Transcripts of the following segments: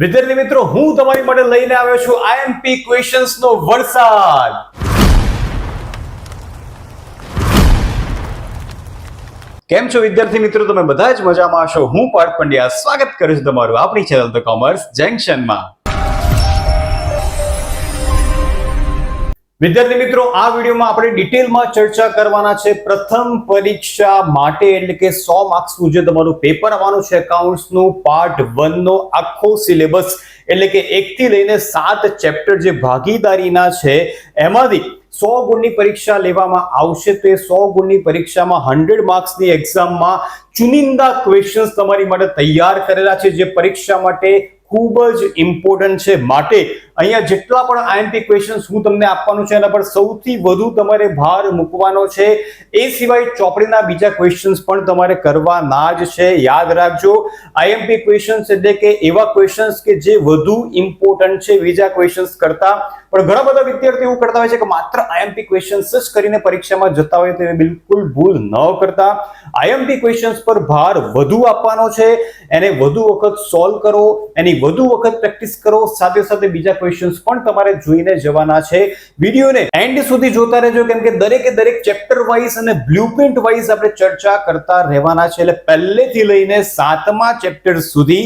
વિદ્યાર્થી મિત્રો, હું તમારી માટે લઈને આવ્યો છું આઈએમપી ક્વેશ્ચન્સ નો વરસાદ। કેમ છો વિદ્યાર્થી મિત્રો? તમે બધા જ મજામાં હશો। હું પાર્થ પંડ્યા સ્વાગત કરું છું તમારું આપણી ચેનલ ધ કોમર્સ જંકશનમાં। વિદ્યાર્થી મિત્રો, આ વિડીયોમાં આપણે ડિટેલમાં ચર્ચા કરવાના છે પ્રથમ પરીક્ષા માટે, એટલે કે 100 માર્ક્સનું જે તમારું પેપર આવવાનું છે એકાઉન્ટ્સનું પાર્ટ 1 નો આખો સિલેબસ, એટલે કે 1 થી લઈને 7 ચેપ્ટર જે ભાગીદારીના છે એમાંથી 100 ગુણની પરીક્ષા લેવામાં આવશે। તો એ 100 ગુણની પરીક્ષામાં 100 માર્ક્સની એક્ઝામમાં ચુનિંદા ક્વેશ્ચન્સ તમારી માટે તૈયાર કરેલા છે જે પરીક્ષા માટે ખૂબ જ ઇમ્પોર્ટન્ટ છે। માટે અહીંયા જેટલા પણ આઈએમપી ક્વેશ્ચન્સ હું તમને આપવાનું છે એના પર સૌથી વધુ તમારે ભાર મૂકવાનો છે। એ સિવાય ચોપડીના બીજા ક્વેશ્ચન્સ પણ તમારે કરવાના જ છે। યાદ રાખજો, આઈએમપી ક્વેશ્ચન્સ એટલે કે એવા ક્વેશ્ચન્સ કે જે વધુ ઇમ્પોર્ટન્ટ છે બીજા ક્વેશ્ચન્સ કરતા। પણ ઘણા બધા વિદ્યાર્થીઓ એવું કરતા હોય છે કે માત્ર આઈએમપી ક્વેશ્ચન્સ જ કરીને પરીક્ષામાં જતા હોય, તો બિલકુલ ભૂલ ન કરતા। આઈએમપી ક્વેશ્ચન્સ પર ભાર વધુ આપવાનો છે, એને વધુ વખત સોલ્વ કરો, એની વધુ વખત પ્રેક્ટિસ કરો, સાથે સાથે બીજા ક્વેશ્ચન્સ પણ તમારે જોઈને જવાના છે। વિડીયોને એન્ડ સુધી જોતા રહેજો, કેમ કે દરેકે દરેક ચેપ્ટર વાઇઝ અને બ્લુપ્રિન્ટ વાઇઝ આપણે ચર્ચા કરતા રહેવાના છે। એટલે પહેલેથી લઈને 7મા ચેપ્ટર સુધી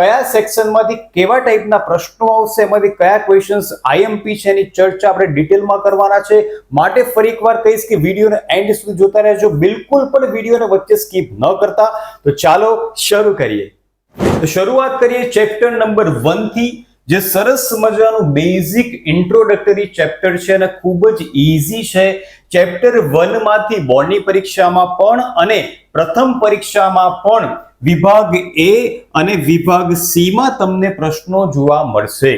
કયા સેક્શનમાંથી કેવા ટાઈપના પ્રશ્નો આવશે, એમાંથી કયા ક્વેશ્ચન્સ આઈએમપી છે એની ચર્ચા આપણે ડિટેલમાં કરવાના છે। માટે ફરી એકવાર કહીશ કે વિડીયોને એન્ડ સુધી જોતા રહેજો, બિલકુલ પણ વિડીયોને વચ્ચે સ્કીપ ન કરતા। તો ચાલો શરૂ કરીએ। તો શરૂઆત કરીએ ચેપ્ટર નંબર 1 થી, જે સરસ મજાનું બેઝિક ઇન્ટ્રોડક્ટરી ચેપ્ટર છે અને ખૂબ જ ઈઝી છે। ચેપ્ટર 1 માંથી બોર્ડની પરીક્ષામાં પણ અને પ્રથમ પરીક્ષામાં પણ વિભાગ એ અને વિભાગ સી માં તમને પ્રશ્નો જોવા મળશે।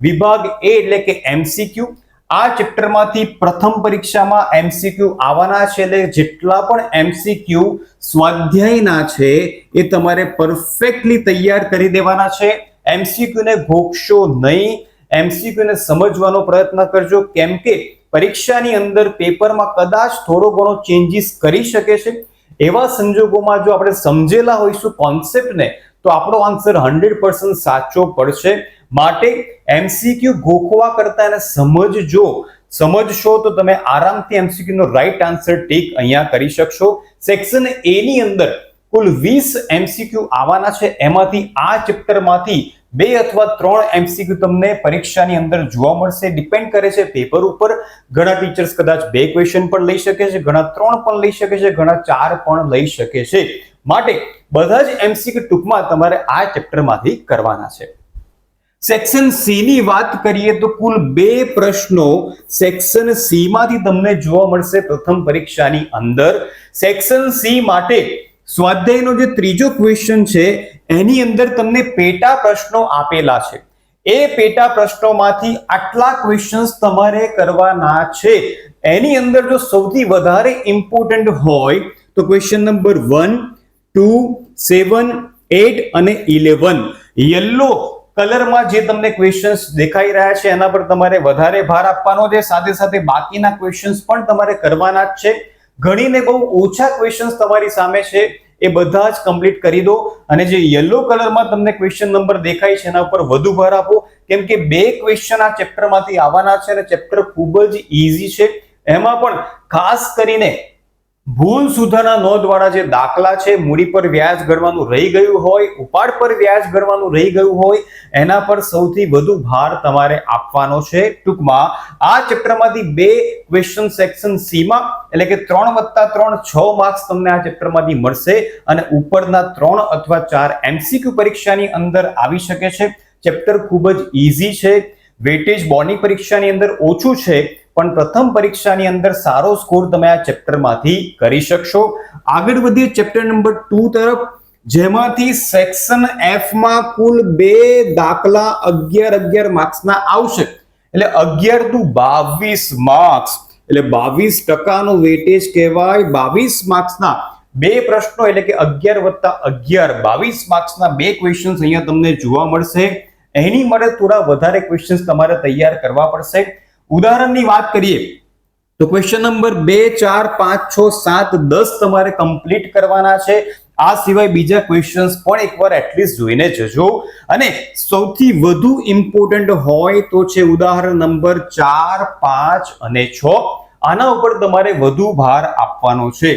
વિભાગ એ એટલે કે એમસીક્યુ, આ ચેપ્ટરમાંથી પ્રથમ પરીક્ષામાં એમસીક્યુ આવવાના છે, એટલે જેટલા પણ એમસીક્યુ સ્વાધ્યાયના છે એ તમારે પરફેક્ટલી તૈયાર કરી દેવાના છે। એમસીક્યુ ને ઘોકશો નહીં, એમસીક્યુ ને સમજવાનો પ્રયત્ન કરજો, કેમ કે પરીક્ષાની અંદર પેપરમાં કદાચ થોડો ઘણો ચેન્જીસ કરી શકે છે। એવા સંજોગોમાં જો આપણે સમજેલા હોઈશું કોન્સેપ્ટને, તો આપણો આન્સર 100% સાચો પડશે। માટે એમસીક્યુ ગોખવા કરતા એને સમજશો તો તમે આરામથી એમસીક્યુ નો રાઈટ આન્સર ટીક અહીંયા કરી શકશો। સેક્શન એ ની અંદર કુલ 20 એમસીક્યુ આવવાના છે, એમાંથી આ ચેપ્ટરમાંથી 2 અથવા 3 એમસીક્યુ તમને પરીક્ષાની અંદર જોવા મળશે। ડિપેન્ડ કરે છે પેપર ઉપર। ઘણા ટીચર્સ કદાચ 2 ક્વેશ્ચન પણ લઈ શકે છે, ઘણા 3 પણ લઈ શકે છે, ઘણા 4 પણ લઈ શકે છે। માટે બધા જ એમસીક્યુ ટૂંકમાં તમારે આ ચેપ્ટરમાંથી કરવાના છે। સેક્શન સી ની વાત કરીએ તો કુલ 2 પ્રશ્નો સેક્શન સી માંથી તમને જોવા મળશે પ્રથમ પરીક્ષાની અંદર। સેક્શન સી માટે સ્વાધ્યાયનો જે ત્રીજો ક્વેશ્ચન છે એની અંદર તમને પેટા પ્રશ્નો આપેલા છે। એ પેટા પ્રશ્નોમાંથી આટલા ક્વેશ્ચન્સ તમારે કરવાના છે। એની અંદર જો સૌથી વધારે ઇમ્પોર્ટન્ટ હોય તો ક્વેશ્ચન નંબર 1, 2, 7, 8 અને 11 યલો કલરમાં જે તમને ક્વેશ્ચન્સ દેખાઈ રહ્યા છે એના પર તમારે વધારે ભાર આપવાનો છે। સાથે સાથે બાકીના ક્વેશ્ચન્સ પણ તમારે કરવાના જ છે। ઘણીને બહુ ઓછા ક્વેશ્ચન્સ તમારી સામે છે એ બધા જ કમ્પ્લીટ કરી દો, અને જે યલો કલરમાં તમને ક્વેશ્ચન નંબર દેખાય છે એના ઉપર વધુ ભાર આપો, કેમ કે 2 ક્વેશ્ચન આ ચેપ્ટરમાંથી આવવાના છે અને ચેપ્ટર ખૂબ જ ઈઝી છે। એમાં પણ ખાસ કરીને ભૂલ સુધારણા નોંધવાળા જે દાખલા છે, મૂડી પર વ્યાજ ગણવાનું રહી ગયું હોય, ઉપાડ પર વ્યાજ ગણવાનું રહી ગયું હોય, એના પર સૌથી વધુ ભાર તમારે આપવાનો છે। ટૂંકમાં આ ચેપ્ટરમાંથી 2 ક્વેશ્ચન સેક્શન સી માં, એટલે કે 3 + 3 6 માર્ક્સ તમને આ ચેપ્ટરમાંથી મળશે, અને ઉપરના 3 અથવા 4 એમસીક્યુ પરીક્ષાની અંદર આવી શકે છે। ચેપ્ટર ખૂબ જ ઈઝી છે। વેટેજ બોર્ડની પરીક્ષાની અંદર ઓછું છે, પણ પ્રથમ પરીક્ષાની અંદર સારો સ્કોર તમે આ ચેપ્ટરમાંથી કરી શકશો। આગળ વધીએ ચેપ્ટર નંબર 2 તરફ, જેમાંથી સેક્શન એફ માં કુલ 2 દાખલા 11 માર્ક્સના આવશે, એટલે 11 × 22 માર્ક્સ, એટલે 22% નો વેટેજ કહેવાય। 22 માર્ક્સના 2 પ્રશ્નો, એટલે કે 11 + 11 22 માર્ક્સના 2 ક્વેશ્ચન્સ અહીંયા તમને જોવા મળશે। એની માટે થોડા વધારે ક્વેશ્ચન્સ તમારે તૈયાર કરવા પડશે। ઉદાહરણની વાત કરીએ તો ક્વેશ્ચન નંબર 2, 4, 5, 6, 7, 10 તમારે કમ્પ્લીટ કરવાના છે। આ સિવાય બીજા ક્વેશ્ચન્સ પણ એકવાર એટલીસ્ટ જોઈને જજો. અને સૌથી વધુ ઇમ્પોર્ટન્ટ હોય તો છે ઉદાહરણ નંબર 4, 5 અને 6. આના ઉપર તમારે વધુ ભાર આપવાનો છે.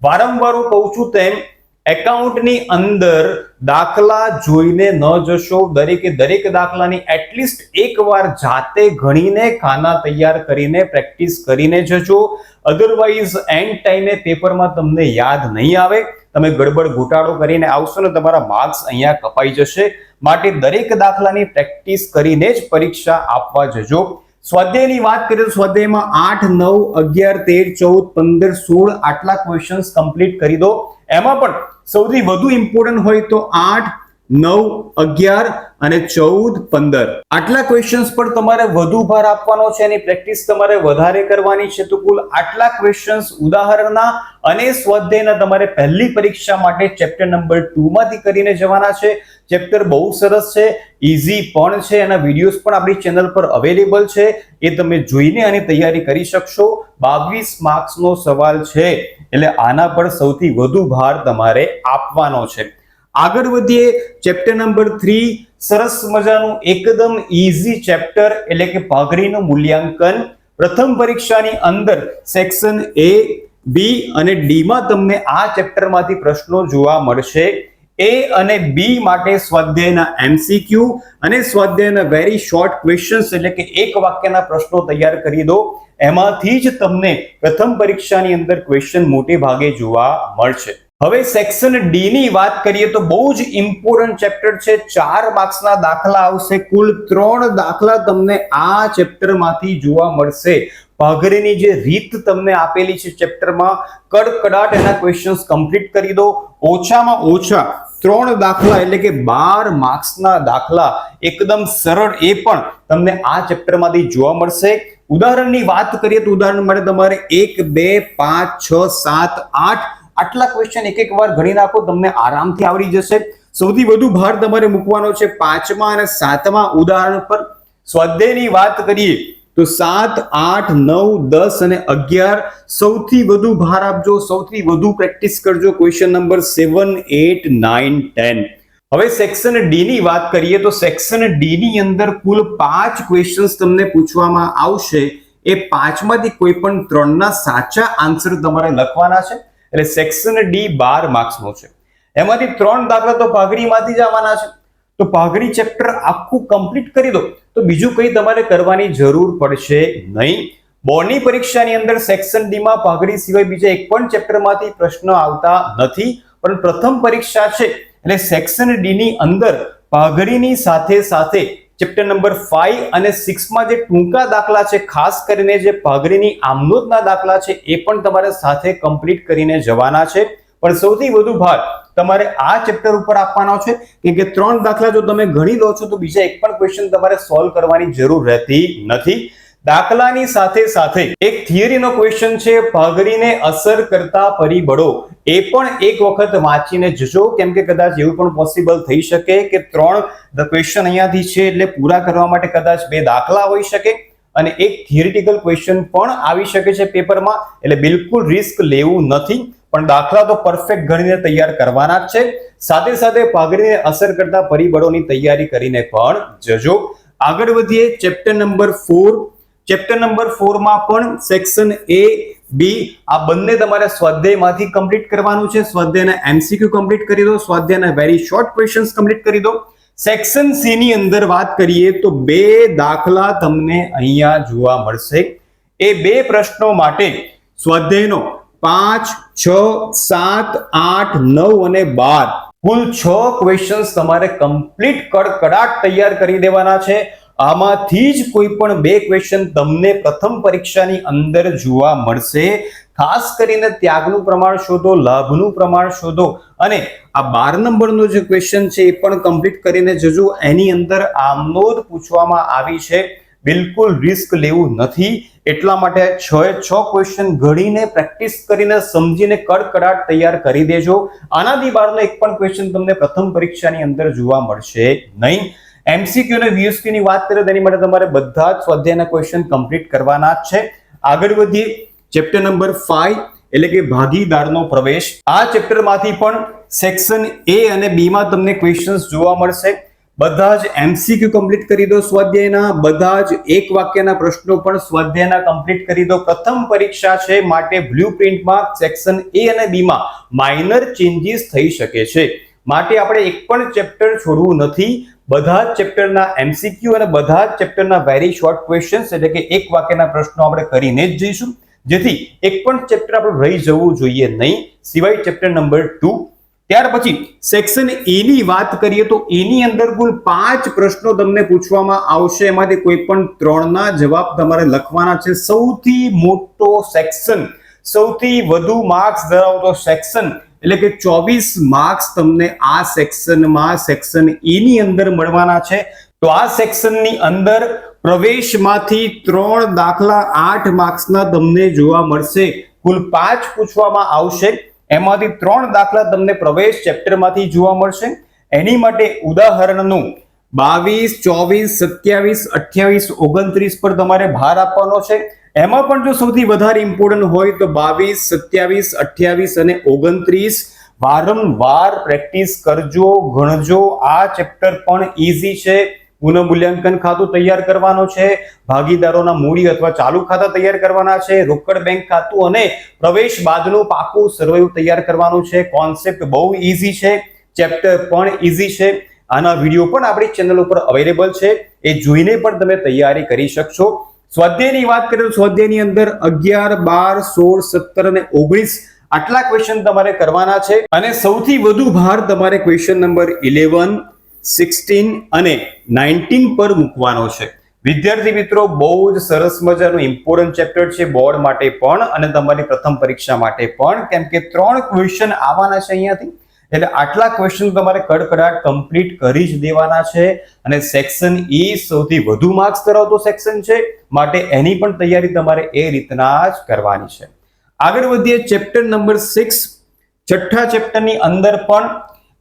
વારંવાર હું કહું છું તેમ એકાઉન્ટની અંદર દાખલા જોઈને ન જશો. દરેક દાખલાની એટલીસ્ટ એકવાર જાતે ગણીને ખાના તૈયાર કરીને પ્રેક્ટિસ કરીને જજો. અધરવાઇઝ એન્ડ ટાઈમે પેપરમાં તમને યાદ નહીં આવે, તમે ગડબડ ઘોટાળો કરીને આવશો ને તમારા માર્ક્સ અહીંયા કપાઈ જશે. માટે દરેક દાખલાની પ્રેક્ટિસ કરીને જ પરીક્ષા આપવા જજો. સ્વાધ્યાયની વાત કરીએ તો સ્વાધ્યાયમાં 8, 9, 11, 13, 14, 15, 16 આટલા ક્વેશ્ચન્સ કમ્પ્લીટ કરી દો. એમાં પણ સૌથી વધુ ઇમ્પોર્ટન્ટ હોય તો 8, 9, 11 અને 14, 15 આટલા ક્વેશ્ચન્સ પર તમારે વધુ ભાર આપવાનો છે. એની પ્રેક્ટિસ તમારે વધારે કરવાની છે. તો કુલ આટલા ક્વેશ્ચન્સ ઉદાહરણના અને સ્વાધ્યાયના તમારે પહેલી પરીક્ષા માટે ચેપ્ટર નંબર 2 માંથી કરીને જવાના છે. ચેપ્ટર બહુ સરસ છે, ઈઝી પણ છે. એના વિડીયોઝ પણ આપણી ચેનલ પર અવેલેબલ છે, એ તમે જોઈને આની તૈયારી કરી શકશો. 22 માર્ક્સનો સવાલ છે એટલે આના પર સૌથી વધુ ભાર તમારે આપવાનો છે. આગળ વધીએ ચેપ્ટર નંબર 3. સરસ મજાનું એકદમ ઈઝી ચેપ્ટર એટલે કે પાઘડીનું મૂલ્યાંકન. પ્રથમ પરીક્ષાની અંદર સેક્શન A, B અને D માં તમને આ ચેપ્ટરમાંથી પ્રશ્નો જોવા મળશે. A અને B માટે સ્વાધ્યાયના MCQ અને સ્વાધ્યાયના વેરી શોર્ટ ક્વેશ્ચન્સ એટલે કે એક વાક્યના પ્રશ્નો તૈયાર કરી દો. એમાંથી જ તમને પ્રથમ પરીક્ષાની અંદર ક્વેશ્ચન મોટે ભાગે જોવા મળશે. હવે સેક્શન D ની વાત કરીએ તો બહુ જ ઇમ્પોર્ટન્ટ ચેપ્ટર છે. 4 માર્ક્સના દાખલા આવશે. કુલ 3 દાખલા તમને આ ચેપ્ટરમાંથી જોવા મળશે. પાઘડીની જે રીત તમને આપેલી છે ચેપ્ટરમાં, કડકડાટ એના ક્વેશ્ચન્સ કમ્પ્લીટ કરી દો. ઓછામાં ઓછા 3 દાખલા એટલે કે 12 માર્ક્સના દાખલા એકદમ સરળ એ પણ તમને આ ચેપ્ટરમાંથી જોવા મળશે. ઉદાહરણની વાત કરીએ તો ઉદાહરણ માટે તમારે 1, 2, 5, 6, 7, 8 આટલા ક્વેશ્ચન એક વાર ગણી નાખો, તમને આરામથી આવડી જશે. સૌથી વધુ ભાર તમારે મૂકવાનો છે 5મા અને 7મા ઉદાહરણ પર. સ્વાધ્યાયની વાત કરીએ તો 7, 8, 9, 10 અને 11 સૌથી વધુ ભાર આપજો. સૌથી વધુ પ્રેક્ટિસ કરજો ક્વેશ્ચન નંબર 7, 8, 9, 10. હવે સેક્શન D ની વાત કરીએ તો સેક્શન D ની અંદર કુલ 5 ક્વેશ્ચન્સ તમને પૂછવામાં આવશે. એ 5માંથી કોઈ પણ 3ના સાચા આન્સર તમારે લખવાના છે. એટલે સેક્શન D 12 માર્ક્સનો છે. એમાંથી 3 દાખલા તો પાઘડીમાંથી જ આવવાના છે. તો પાઘડી ચેપ્ટર આખું કમ્પ્લીટ કરી દો તો બીજું કંઈ તમારે કરવાની જરૂર પડશે નહીં. બોર્ડની પરીક્ષાની અંદર સેક્શન D માં પાઘડી સિવાય બીજા એક પણ ચેપ્ટરમાંથી પ્રશ્ન આવતા નથી. પણ પ્રથમ પરીક્ષા છે એટલે સેક્શન D ની અંદર પાઘડીની સાથે સાથે ચેપ્ટર નંબર 5 અને 6 માં જે ટૂંકા દાખલા છે, ખાસ કરીને જે પાઘડીની આમનોંધના દાખલા છે એ પણ તમારે સાથે કમ્પ્લીટ કરીને જવાના છે. પણ સૌથી વધુ ભાર તમારે આ ચેપ્ટર ઉપર આપવાનો છે કે 3 દાખલા જો તમે ગણી લો છો તો બીજા એક પણ ક્વેશ્ચન તમારે સોલ્વ કરવાની જરૂર રહેતી નથી. દાખલાની સાથે સાથે એક થિયરીનો ક્વેશ્ચન છે, પાઘડીને અસર કરતા પરિબળો. એ પણ એક વખત વાંચીને જજો, કેમ કે કદાચ એવું પણ પોસિબલ થઈ શકે કે 3 ક્વેશ્ચન અહીંયાથી છે એટલે પૂરા કરવા માટે કદાચ 2 દાખલા હોઈ શકે અને એક થિયરિટિકલ ક્વેશ્ચન પણ આવી શકે છે પેપરમાં. એટલે બિલકુલ રિસ્ક લેવું નથી, પણ દાખલા તો પરફેક્ટ ગણીને તૈયાર કરવાના જ છે. સાથે સાથે પાઘડીને અસર કરતા પરિબળોની તૈયારી કરીને પણ જજો. આગળ વધીએ ચેપ્ટર નંબર 4. ચેપ્ટર નંબર 4 માં પણ સેક્શન A, B આ બંને તમારે સ્વાધ્યાયમાંથી કમ્પ્લીટ કરવાનું છે. સ્વાધ્યાયના MCQ કમ્પ્લીટ કરી દો, સ્વાધ્યાયના વેરી શોર્ટ ક્વેશ્ચન્સ કમ્પ્લીટ કરી દો. સેક્શન C ની અંદર વાત કરીએ તો 2 દાખલા તમને અહીંયા જોવા મળશે. એ 2 પ્રશ્નો માટે સ્વાધ્યાયનો 5, 6, 7, 8, 9 અને 12 કુલ 6 ક્વેશ્ચન્સ તમારે કમ્પ્લીટ કડકડાટ તૈયાર કરી દેવાના છે. આમાંથી જ કોઈ પણ 2 ક્વેશ્ચન તમને પ્રથમ પરીક્ષાની અંદર જોવા મળશે. ખાસ કરીને ત્યાગનું પ્રમાણ શોધો, લાભનું પ્રમાણ શોધો અને આ 12 નંબરનો જે ક્વેશ્ચન છે એ પણ કમ્પ્લીટ કરીને જજો. એની અંદર આમનોંધ પૂછવામાં આવી છે. બિલકુલ રિસ્ક લેવું નથી. એટલા માટે 6 ક્વેશ્ચન ગણીને પ્રેક્ટિસ કરીને સમજીને કડકડાટ તૈયાર કરી દેજો. આનાથી બહારનો એક પણ ક્વેશ્ચન તમને પ્રથમ પરીક્ષાની અંદર જોવા મળશે નહીં. MCQ અને VSQ ની વાત કરીએ તેની માટે તમારે બધા જ સ્વાધ્યાયના ક્વેશ્ચન કમ્પ્લીટ કરવાના જ છે. આગળ વધીએ ચેપ્ટર નંબર 5 એટલે કે ભાગીદારનો પ્રવેશ. આ ચેપ્ટરમાંથી પણ સેક્શન A અને B માં તમને ક્વેશ્ચન્સ જોવા મળશે. બધા જ MCQ કમ્પ્લીટ કરી દો સ્વાધ્યાયના, બધા જ એક વાક્યના પ્રશ્નો પણ સ્વાધ્યાયના કમ્પ્લીટ કરી દો. પ્રથમ પરીક્ષા છે માટે બ્લુપ્રિન્ટમાં સેક્શન A અને B માં માઇનર ચેન્જીસ થઈ શકે છે, માટે આપણે એક પણ ચેપ્ટર છોડવું નથી. બધા જ ચેપ્ટરના MCQ અને બધા જ ચેપ્ટરના વેરી શોર્ટ ક્વેશ્ચન્સ એટલે કે એક વાક્યના પ્રશ્નો આપણે કરીને જ જઈશું, જેથી એક પણ ચેપ્ટર આપણું રહી જવું જોઈએ નહીં, સિવાય ચેપ્ટર નંબર 2. ત્યાર પછી સેક્શન A ની વાત કરીએ તો A ની અંદર કુલ 5 પ્રશ્નો તમને પૂછવામાં આવશે. એમાંથી કોઈ પણ 3 ના જવાબ તમારે લખવાના છે. સૌથી મોટો સેક્શન, સૌથી વધુ માર્ક્સ ધરાવતો સેક્શન એટલે કે 24 માર્ક્સ તમને આ સેક્શનમાં સેક્શન A ની અંદર મળવાના છે. તો આ સેક્શનની અંદર પ્રવેશમાંથી 3 દાખલા 8 માર્ક્સના તમને જોવા મળશે. કુલ 5 પૂછવામાં આવશે, એમાંથી 3 દાખલા તમને પ્રવેશ ચેપ્ટરમાંથી જોવા મળશે. એની માટે ઉદાહરણનું 22, 24, 27, 28, 29 પર તમારે ભાર આપવાનો છે. એમાં પણ જો સૌથી વધારે ઇમ્પોર્ટન્ટ હોય તો 22, 27, 28 અને 29 વારંવાર પ્રેક્ટિસ કરજો, ગણજો. આ ચેપ્ટર પણ ઈઝી છે. પુનઃમૂલ્યાંકન ખાતું તૈયાર કરવાનું છે, ભાગીદારોના મૂડી અથવા ચાલુ ખાતા તૈયાર કરવાના છે, રોકડ બેંક ખાતું અને પ્રવેશ બાદનું પાકું સર્વેયુ તૈયાર કરવાનું છે. કોન્સેપ્ટ બહુ ઈઝી છે, ચેપ્ટર પણ ઈઝી છે. આના વિડીયો પણ આપણી ચેનલ ઉપર અવેલેબલ છે, એ જોઈને પણ તમે તૈયારી કરી શકશો. સ્વાધ્યાયની વાત કરીએ તો સ્વાધ્યાયની અંદર 11, 12, 16, 17 અને 19 આટલા ક્વેશ્ચન તમારે કરવાના છે અને સૌથી વધુ ભાર તમારે ક્વેશ્ચન નંબર 11, 16 અને 19 પર મૂકવાનો છે. વિદ્યાર્થી મિત્રો, બહુ જ સરસ મજાનું ઇમ્પોર્ટન્ટ ચેપ્ટર છે બોર્ડ માટે પણ અને તમારી પ્રથમ પરીક્ષા માટે પણ, કેમ કે 3 ક્વેશ્ચન આવવાના છે અહીંયાથી, એટલે આટલા ક્વેશ્ચન તમારે કડકડાટ કમ્પ્લીટ કરી જ દેવાના છે. અને સેક્શન E સૌથી વધુ માર્ક્સ ધરાવતો સેક્શન છે, માટે એની પણ તૈયારી તમારે એ રીતના જ કરવાની છે. આગળ વધીએ ચેપ્ટર નંબર 6. છઠ્ઠા ચેપ્ટરની અંદર પણ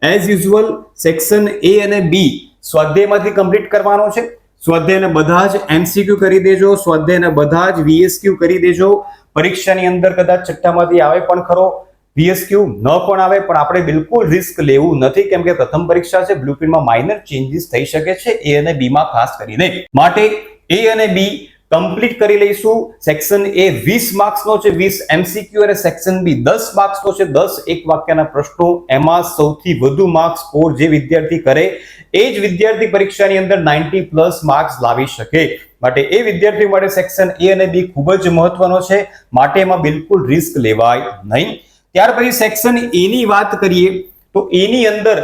એઝ યુઝ્યુઅલ સેક્શન A અને B સ્વાધ્યાયમાંથી કમ્પ્લીટ કરવાનો છે. સ્વાધ્યાયના બધા જ MCQ કરી દેજો, સ્વાધ્યાયના બધા જ VSQ કરી દેજો. પરીક્ષાની અંદર કદાચ છઠ્ઠામાંથી આવે પણ ખરો, VSQ ન પણ આવે, પણ આપણે બિલકુલ રિસ્ક લેવું નથી, કેમ કે પ્રથમ પરીક્ષા છે. બ્લુપ્રિન્ટમાં માઇનર ચેન્જીસ થઈ શકે છે A અને B માં ખાસ કરીને, માટે A અને B કમ્પ્લીટ કરી લઈશું. સેક્શન A 20 માર્ક્સનો છે, 20 MCQ, અને સેક્શન B 10 માર્ક્સનો છે, 10 એક વાક્યના પ્રશ્નો. એમાં સૌથી વધુ માર્ક્સ સ્કોર જે વિદ્યાર્થી કરે એ જ વિદ્યાર્થી પરીક્ષાની અંદર 90+ માર્ક્સ લાવી શકે, માટે એ વિદ્યાર્થીઓ માટે સેક્શન A અને B ખૂબ જ મહત્વનો છે, માટે એમાં બિલકુલ રિસ્ક લેવાય નહીં. ત્યાર પછી સેક્શન A ની વાત કરીએ તો A ની અંદર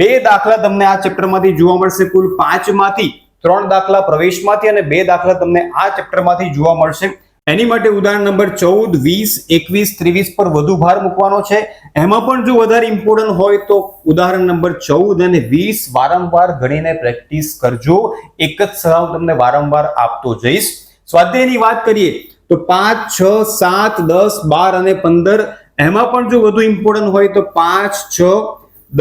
2 દાખલા તમને આ ચેપ્ટરમાંથી જોવા મળશે. કુલ 5 માંથી 3 દાખલા પ્રવેશમાંથી અને 2 દાખલા તમને આ ચેપ્ટરમાંથી જોવા મળશે. એની માટે ઉદાહરણ નંબર 14, 20, 21, 23 પર વધુ ભાર મૂકવાનો છે. એમાં પણ જો વધારે ઇમ્પોર્ટન્ટ હોય તો ઉદાહરણ નંબર 14 અને 20 વારંવાર ગણીને પ્રેક્ટિસ કરજો. એક જ સલાહ તમને વારંવાર આપતો જઈશ. સ્વાધ્યાયની વાત કરીએ તો 5, 6, 7, 10, 12 અને 15 એમાં પણ જો વધુ ઇમ્પોર્ટન્ટ હોય તો 5, 6,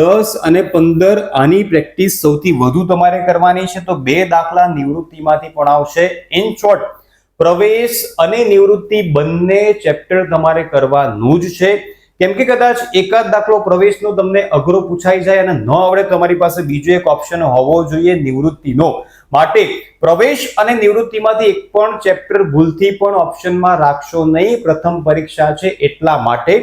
10 અને 15 આની પ્રેક્ટિસ સૌથી વધુ તમારે કરવાની છે. તો 2 દાખલા નિવૃત્તિમાંથી પણ આવશે. ઇન શોર્ટ, પ્રવેશ અને નિવૃત્તિ બંને ચેપ્ટર તમારે કરવાનું જ છે, કેમ કે કદાચ એકાદ દાખલો પ્રવેશનો તમને અઘરો પૂછાઈ જાય અને ન આવડે, તમારી પાસે બીજો એક ઓપ્શન હોવો જોઈએ નિવૃત્તિનો. માટે પ્રવેશ અને નિવૃત્તિમાંથી એક પણ ચેપ્ટર ભૂલથી પણ ઓપ્શનમાં રાખશો નહીં. પ્રથમ પરીક્ષા છે એટલા માટે.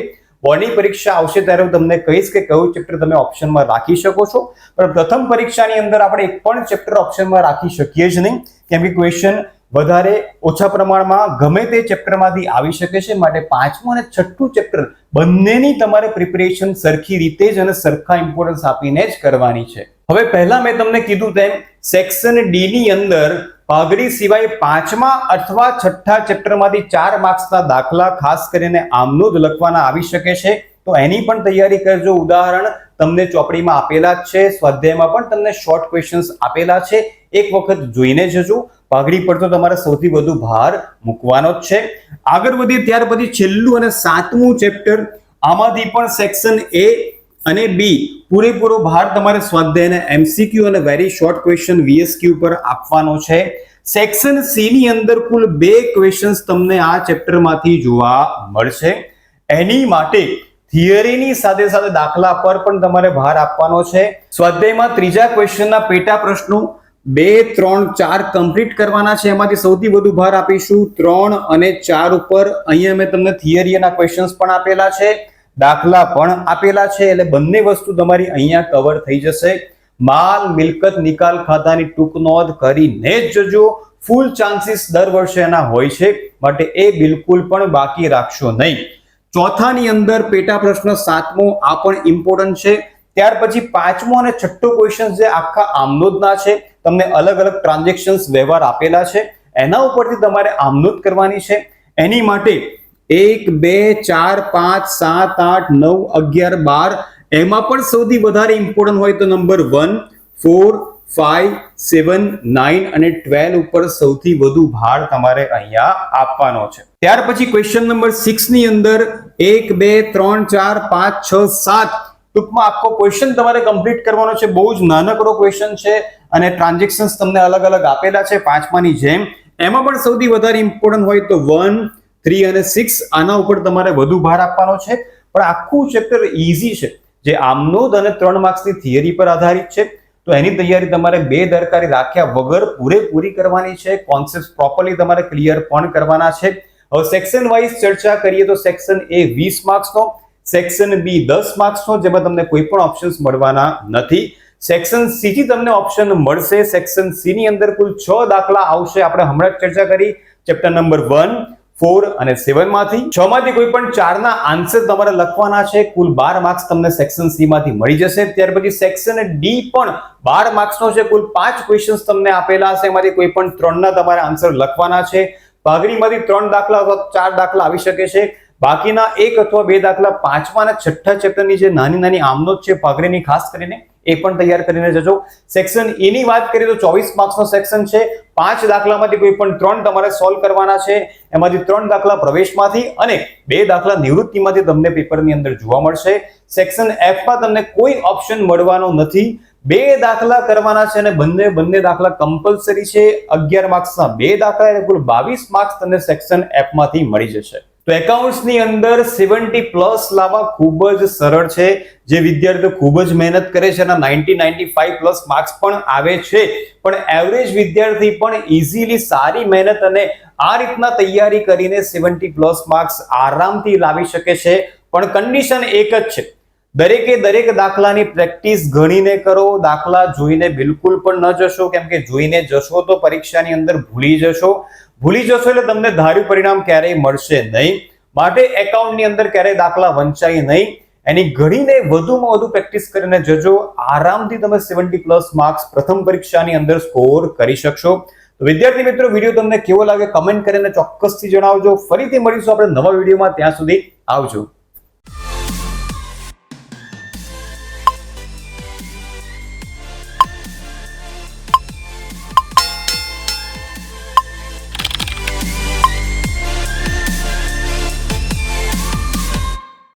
બોર્ડની પરીક્ષા આવશે ત્યારે હું તમને કહીશ કે કયું ચેપ્ટર તમે ઓપ્શનમાં રાખી શકો છો, પણ પ્રથમ પરીક્ષાની અંદર આપણે એક પણ ચેપ્ટર ઓપ્શનમાં રાખી શકીએ જ નહીં, કેમ કે ક્વેશ્ચન વધારે ઓછા પ્રમાણમાં ગમે તે ચેપ્ટરમાંથી આવી શકે છે. માટે 5મું અને 6ઠું ચેપ્ટર બંનેની તમારે પ્રિપેરેશન સરખી રીતે જ અને સરખા ઇમ્પોર્ટન્સ આપીને જ કરવાની છે. હવે પહેલા મેં તમને કીધું તેમ સેક્શન D ની અંદર પાઘડી સિવાય 5મા અથવા 6ઠા ચેપ્ટરમાંથી 4 માર્ક્સના દાખલા ખાસ કરીને આમનો જ લખવાના આવી શકે છે, તો એની પણ તૈયારી કરજો. ઉદાહરણ તમને ચોપડીમાં આપેલા જ છે, સ્વાધ્યાયમાં પણ તમને શોર્ટ ક્વેશ્ચન્સ આપેલા છે, એક વખત જોઈને જજો. પાઘડી પર તો તમારે સૌથી વધુ ભાર મૂકવાનો જ છે. આગળ વધીએ ત્યાર પછી છેલ્લું અને 7મું ચેપ્ટર, આમાંથી પણ સેક્શન A અને B પૂરેપૂરો ભાર તમારે સ્વાધ્યાયના MCQ અને વેરી શોર્ટ ક્વેશ્ચન VSQ પર આપવાનો છે. સેક્શન C ની અંદર કુલ 2 ક્વેશ્ચન્સ તમને આ ચેપ્ટરમાંથી જોવા મળશે. એની માટે થિયરીની સાથે સાથે દાખલા પર પણ તમારે ભાર આપવાનો છે. સ્વાધ્યાયમાં ત્રીજા ક્વેશ્ચનના પેટા પ્રશ્નો 2, 3, 4 કમ્પ્લીટ કરવાના છે. એમાંથી સૌથી વધુ ભાર આપીશું 3 અને 4 ઉપર. અહીંયા મેં તમને થિયરીના ક્વેશ્ચન્સ પણ આપેલા છે, દાખલા પણ આપેલા છે, એટલે બંને વસ્તુ તમારી અહીંયા કવર થઈ જશે. માલ મિલકત નિકાલ ખાતાની ટૂંક નોંધ કરીને જ જજો. ફૂલ ચાન્સીસ દર વર્ષે એના હોય છે, માટે એ બિલકુલ પણ બાકી રાખશો નહીં. ચોથાની અંદર પેટા પ્રશ્ન 7મો, આ પણ ઇમ્પોર્ટન્ટ છે. ત્યાર પછી 5મો અને 6થો ક્વેશ્ચન જે આખા આમનોંધના છે, તમને અલગ અલગ ટ્રાન્ઝેક્શન્સ વ્યવહાર આપેલા છે, એના ઉપરથી તમારે આમનોંધ કરવાની છે. એની માટે 1, 2, 4, 5, 7, 8, 9, 11, 12 એમાં પણ સૌથી વધારે ઇમ્પોર્ટન્ટ હોય તો નંબર 1, 4, 5, 7, 9 અને 12 ઉપર સૌથી વધુ ભાર તમારે અહીંયા આપવાનો છે. ત્યાર પછી ક્વેશ્ચન નંબર 6 ની અંદર 1, 2, 3, 4, 5, 6, 7 ટૂંકમાં આખો ક્વેશ્ચન તમારે કમ્પ્લીટ કરવાનો છે. બહુ જ નાનકડો ક્વેશ્ચન છે અને ટ્રાન્ઝેક્શન્સ તમને અલગ અલગ આપેલા છે 5માની જેમ. એમાં પણ સૌથી વધારે ઇમ્પોર્ટન્ટ હોય તો 1, 3 અને 6 આના ઉપર તમારે વધુ ભાર આપવાનો છે. પણ આખું ચેપ્ટર ઈઝી છે, જે આમનોંધ અને 3 માર્ક્સની થિયરી પર આધારિત છે, તો એની તૈયારી તમારે બેદરકારી રાખ્યા વગર પૂરેપૂરી કરવાની છે. કોન્સેપ્ટ પ્રોપરલી તમારે ક્લિયર પણ કરવાના છે. હવે સેક્શન વાઇઝ ચર્ચા કરીએ તો સેક્શન A 20 માર્ક્સનો, સેક્શન B 10 માર્ક્સનો, જેમાં તમને કોઈ પણ ઓપ્શન્સ મળવાના નથી. સેક્શન C થી તમને ઓપ્શન મળશે. સેક્શન C ની અંદર કુલ 6 દાખલા આવશે. આપણે હમણાં જ ચર્ચા કરી ચેપ્ટર નંબર 1, 4 અને 7 માંથી. 6 માંથી કોઈ પણ 4 ના આન્સર તમારે લખવાના છે. કુલ 12 માર્ક્સ તમને સેક્શન C માંથી મળી જશે. ત્યાર પછી સેક્શન D પણ 12 માર્ક્સનો છે. કુલ 5 ક્વેશ્ચન્સ તમને આપેલા હશે, એમાંથી કોઈ પણ 3 ના તમારે આન્સર લખવાના છે. પાઘડીમાંથી 3 દાખલા અથવા 4 દાખલા આવી શકે છે. બાકીના 1 અથવા 2 દાખલા 5મા અને 6થા ચેપ્ટરની જે નાની નાની આમનોંધ છે પાઘડીની, ખાસ કરીને એ પણ તૈયાર કરીને જજો. સેક્શન E ની વાત કરીએ તો 24 માર્ક્સનો સેક્શન છે. 5 દાખલામાંથી કોઈ પણ 3 તમારે સોલ્વ કરવાના છે. એમાંથી 3 દાખલા પ્રવેશમાંથી અને 2 દાખલા નિવૃત્તિમાંથી તમને પેપરની અંદર જોવા મળશે. સેક્શન F માં તમને કોઈ ઓપ્શન મળવાનો નથી. 2 દાખલા કરવાના છે અને બંને દાખલા કમ્પલસરી છે. 11 માર્ક્સના 2 દાખલા એટલે કુલ 22 માર્ક્સ તમને સેક્શન F માંથી મળી જશે. તો એકાઉન્ટ્સની અંદર 70+ લાવવા ખૂબ જ સરળ છે. જે વિદ્યાર્થીઓ ખૂબ જ મહેનત કરે છે એના 90-95+ માર્ક્સ પણ આવે છે. પણ એવરેજ વિદ્યાર્થી પણ ઇઝીલી સારી મહેનત અને આ રીતના તૈયારી કરીને 70+ માર્ક્સ આરામથી લાવી શકે છે. પણ કન્ડિશન એક જ છે, દરેક દાખલાની પ્રેક્ટિસ ગણીને કરો. દાખલા જોઈને બિલકુલ પણ ન જશો, કેમ કે જોઈને જશો તો પરીક્ષાની અંદર ભૂલી જશો એટલે તમને ધાર્યું પરિણામ ક્યારેય મળશે નહીં. માટે એકાઉન્ટની અંદર ક્યારેય દાખલા વંચાય નહીં. એની ઘણીને વધુમાં વધુ પ્રેક્ટિસ કરીને જજો. આરામથી તમે 70+ માર્ક્સ પ્રથમ પરીક્ષાની અંદર સ્કોર કરી શકશો. તો વિદ્યાર્થી મિત્રો, વિડીયો તમને કેવો લાગે કમેન્ટ કરીને ચોક્કસથી જણાવજો. ફરીથી મળીશું આપણે નવા વિડીયોમાં. ત્યાં સુધી આવજો.